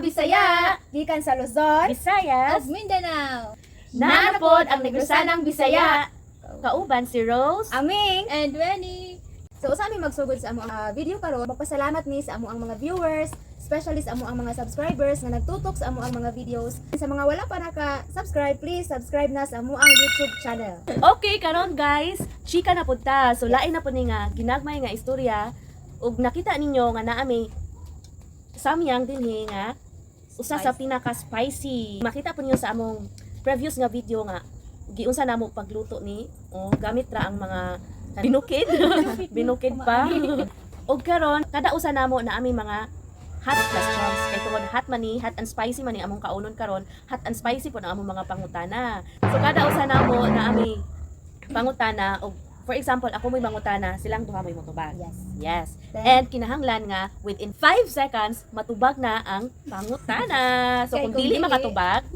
Bisaya, gikan sa Luzon, Visayas, Mindanao. nanapod ang Negrosanang Bisaya. Kauban si Rose. Aming. And Wenny. So usa mi magsugod sa among video karon. Magpasalamat ni sa among mga viewers, especially sa among mga subscribers nga nagtutok sa among mga videos. Sa mga wala pa naka-subscribe, please subscribe na sa among YouTube channel. Okay, karon guys, chika na punta. So lain na po ni nga ginagmay nga istorya ug nakita ninyo nga naami samyang dinhi nga usa sa pinaka spicy. Makita po niyo sa among previous nga video nga giunsa namo pagluto ni gamit ra ang mga binukid binukid pa. Og karon kada usa namo na ami mga hot questions kay tungod hot man ni, hot and spicy man ni among kaunon karon, hot and spicy po na among mga pangutana. So kada usa namo na ami pangutana og for example ako may mangutana, silang duha may motubag. Yes. And kinahanglan nga within 5 seconds matubag na ang pangutana. So Kay kung kung dili dili, makatubag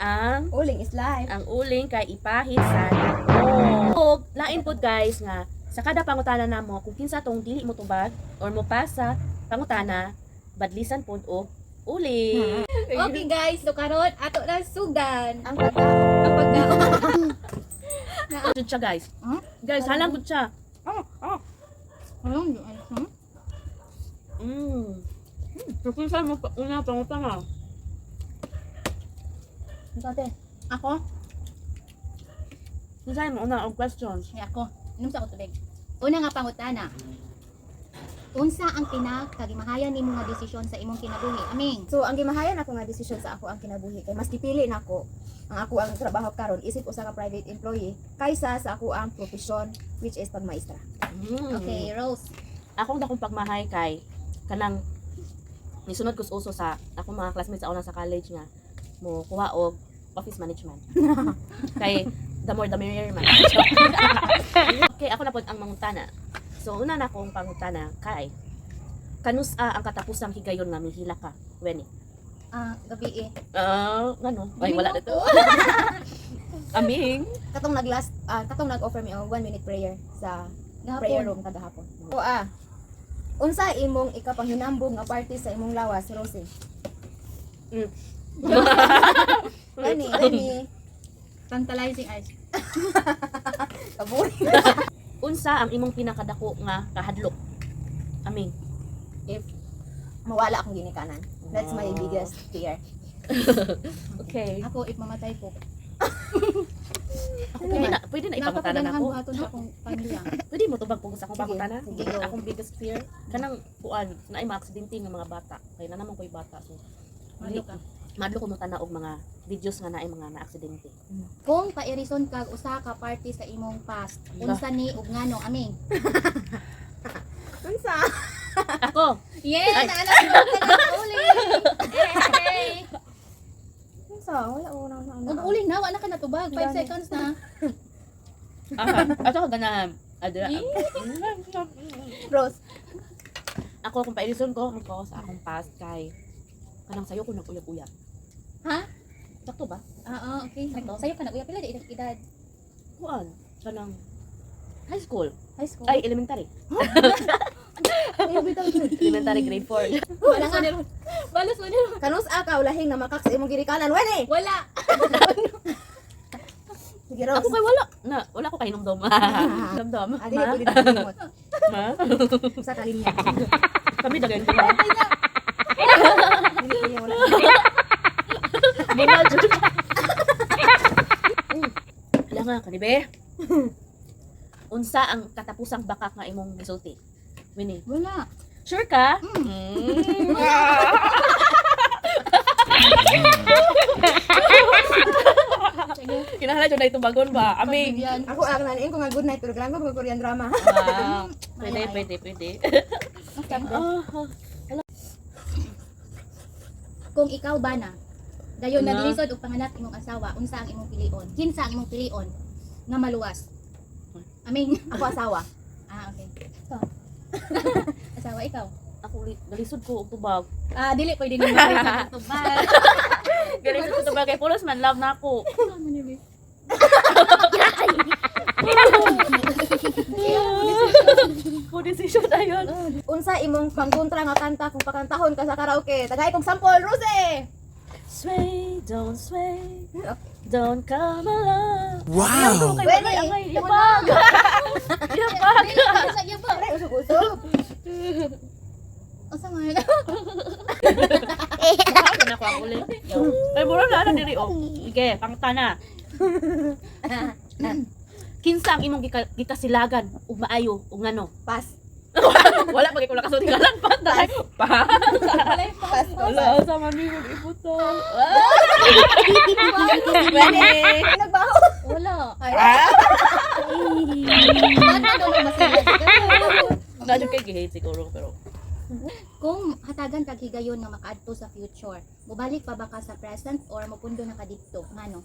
ang Uling is live. uling kay ipahit sa nako. Og lain pod guys nga sa kada pangutana namo kung kinsa tong dili mo tubag or mo pasa pangutana, badlisan pod og uling. Okay guys, so karon ato na sugan Ang pagkaon. ang pagkaon. Jud siya guys. Guys, halang gud siya. Anong yun? So kinsa mo una pangutana? Ate. Ako? Kinsa mo una og questions? Ay, ako. Inom sa ako tubig. Una nga pangutana. Unsa ang pinakagimahayan nimo nga desisyon sa imong kinabuhi? Aming. So ang gimahayan ako nga desisyon sa ako ang kinabuhi kay mas dipili nako ang ako ang trabaho karon isip usa ka private employee kaysa sa ako ang profesyon which is pagmaestra. Okay, Rose. Akong dakong pagmahay kay kanang nisunod ko sa uso sa ako mga classmates sa una sa college nga mo kuha og office management. Kay the more the merrier man. Okay, ako na pod ang mangutana. So una na akong pangutana kay kanusa ang katapusang higayon nga mihila ka, Wenny? Gabi eh. Ngano? Ay wala dito. Aming. Katong nag-offer mi og 1 minute prayer sa prayer room kada hapon. So unsa imong ikapanghinambong nga party sa imong lawas, Rosie? Gani. Tantalizing eyes. Kaburi. Unsa ang imong pinakadako nga kahadlok? Aming. If mawala akong ginikanan. That's my biggest fear. Okay. Ako if mamatay ko. Ako pwede na ipangutana Napakaganahan nako. buhaton sa akong pamilya. Pwede mo tubag po sa akong Sige, pangutana. sige, go. Akong biggest fear kanang kuan na ay maaksidente ng mga bata. Kay na naman ko'y bata so Malo ka. madlo ko mo tana og mga videos nga naay mga naaksidente. Kung pairison kag usa ka party sa imong past, unsa ni ug ngano? Aming. Unsa? Ako. Yes, Ay. naala ka na uli. Hey. Unsa? Wala ko na Ug uli na wa na ka natubag. 5 Gani. seconds na. Ato ka ganahan. Adra. Rose. Ako kung pailison ko sa akong past kay kanang sayo ko nag-uyab-uyab. Ha? Sakto ba? Okay. Sakto. Sayo ka na uya pila di edad. Kuan kanang high school. High school. Ay elementary. Ay, bitaw yun. Elementary grade 4. Wala nga nilo. Balos mo nilo. Kanus akaw lahing na makak sa imong girikanan. Wene! Wala. Sige, Rose. Ako kay wala ko kay numdom. Numdom. Adi, pwede na limot. Ha? Sa kalinya. Kami dagan ko. Dili niya wala. Bunal jud. Ala nga kanibe. Unsa ang katapusang bakak nga imong gisulti? Winnie. Wala. Sure ka? Kinahanglan jud na itong bagon ba? Aming. Yan. Ako ang nanain ko nga good night program ko mga Korean drama. Wow. Pwede. Kung ikaw ba na dayon Ano? nagilisod og panganak imong asawa, unsa ang imong pilion? Kinsa ang imong pilion nga maluwas? Aming. Ako asawa. Okay. Asawa ikaw. Ako galisod ko og tubag. Dili pwede nimo sa tubag. Galisod ko tubag kay pulos man love na ako. Mo decision ayon. Unsa imong pangkontra nga kanta kung pakantahon ka sa karaoke? Tagay kong sample, Rose. Sway, don't come along. Wow! Weni. Yabag. Yabag. Sa iyo ba? Aray, usog-usog. Asa man? Ako na ko ang uli. Ay, mura na na diri oh. Sige, pangtana. Kinsa ang imong gikasilagan ug maayo ug ngano? Pas. Wala pag ikaw nakasulti ka lang patay. Pa. Pas. Wala sa man ni mo iputan. Weni. Nagbaho. Wala. Ay. Ano daw masalag? Nadyo kay gihate siguro pero Kung hatagan kag higayon nga makaadto sa future, mubalik pa ba ka sa present or mopundo na ka didto? Ngano?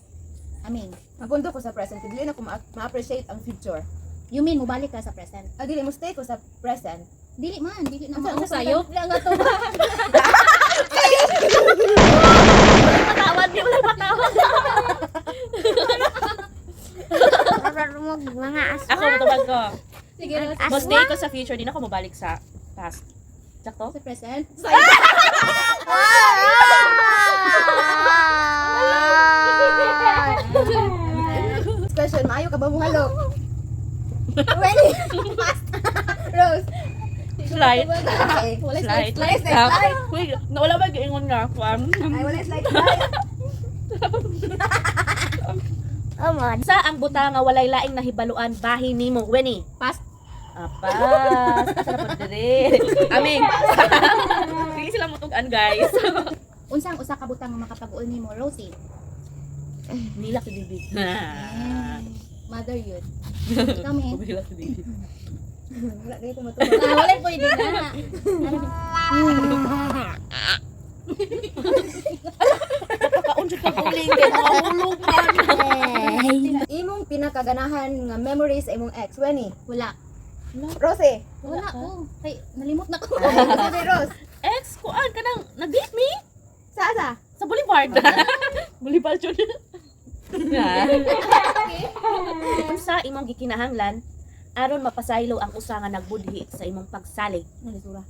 Amin. Mapundo ko sa present, dili na ko ma-appreciate ang future. You mean mubalik ka sa present? Dili mo stay ko sa present. Dili man, dili na Asa- mao asa sayo. Dili nga to. patawad di wala patawad. Ako matubag ko. Sige, Ros. Mas stay ko sa future, di na ako mabalik sa past. Sakto? Sa present. Question, maayo ka ba mo halo? Weni. Pas. Rose. Slide. Okay. Wala Slide. Slide, slide, slide. Wait, nawala ba giingon nga ako? Ay, wala slide slide. Sa ang buta nga walay laing nahibaluan bahin nimo, Weni? Pas. Apas, asa na pa diri. Aming. Dili sila mutugan, guys. Unsang usa ka butang nga makapag-ul nimo, Rosie? Nila si Bibi. Mother yun. Kami. Nila si Bibi. Wala dito matulog. Wala pwede na. Kaunjud ka uling kay nakahulog man. Imong pinakaganahan nga memories sa imong ex, Weni. Wala. Rose. Wala ko. Ay, nalimot na ko. Sige, Rose. Ex, kuan ka nang nag-date me? Sa? Sa Boulevard. Boulevard yun. Sa imong gikinahanglan, aron mapasaylo ang usa nga nagbudhi sa imong pagsalig. Nalisura.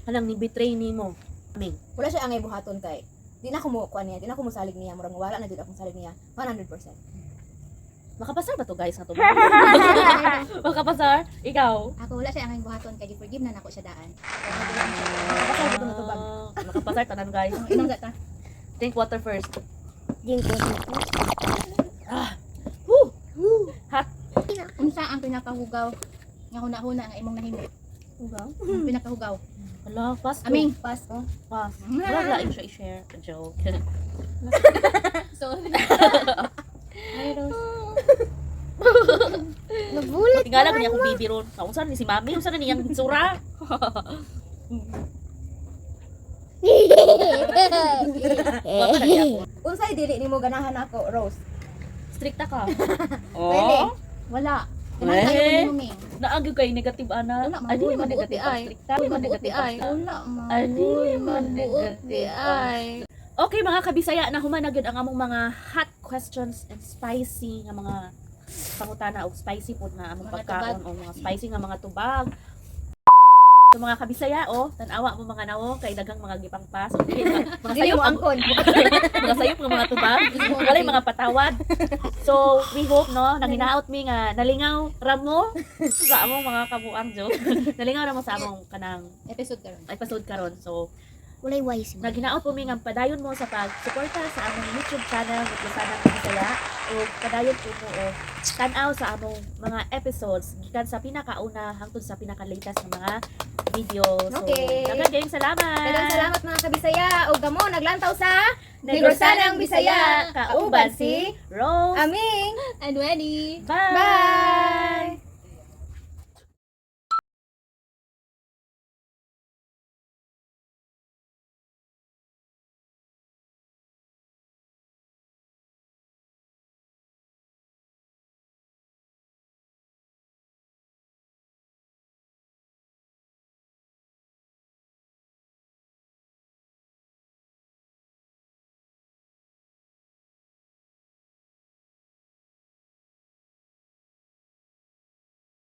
Kanang ni-betray nimo. Aming. Wala siya angay buhaton kay. Di na ko mo kuan niya, di na ko mo salig niya, murag wala na jud akong salig niya. 100%. Makapasar ba to guys na to? Makapasar? Ikaw? Ako wala siya ang buhaton kay gi-forgive na nako siya daan. Makapasar ba to na tubag? Makapasar tanan guys. Inom gata. Drink water first. Unsa ang pinakahugaw nga huna-huna nga imong nahimo? Ugaw? Ang pinakahugaw. Hala, pass. Aming. Pas, oh. Pass. Wala lain siya i-share. Joke. So, Nagulat. Tingala niya akong bibi ron. Unsa ni si Mami? Unsa na niyang sura? Wala na niya ako. Unsay dili nimo ganahan ako, Rose? Strikta ka. Pwede. Oh. wala. Eh? Pinantay ko nimo ming. Naagyo kay negative ana. Wala, Ay, di mabuti, man mabuti, negative ay. ang strikta. Di man negative ang strikta. Wala man. Ay, di man Mabuti negative. ay. Okay mga kabisaya, nahumanag yun ang among mga hot questions and spicy nga mga pangutana o spicy food na among Mga pagkaon tubag. o mga spicy nga mga tubag. So mga kabisaya, tanawa mo mga nawo kay daghang mga gipangpas. Okay, mga Dili sayo mo angkon. mga sayo nga mga tubag. Walay mga patawad. So we hope no, nang hinaot mi nga nalingaw ramo sa among mga kabuang joke. Nalingaw ramo sa among kanang Episode karon. episode karon. So Walay wise mo. naghinaot po mi nga padayon mo sa pag-suporta sa among YouTube channel Gutlasanang Bisaya o padayon po mo o tan-aw sa among mga episodes gikan sa pinakauna hangtod sa pinaka-latest nga mga video. So, Okay. daghang salamat. Daghang salamat mga kabisaya. O gamo naglantaw sa Negorsanang Bisaya, kauban si Rose. Aming. And Wendy. Bye. Bye.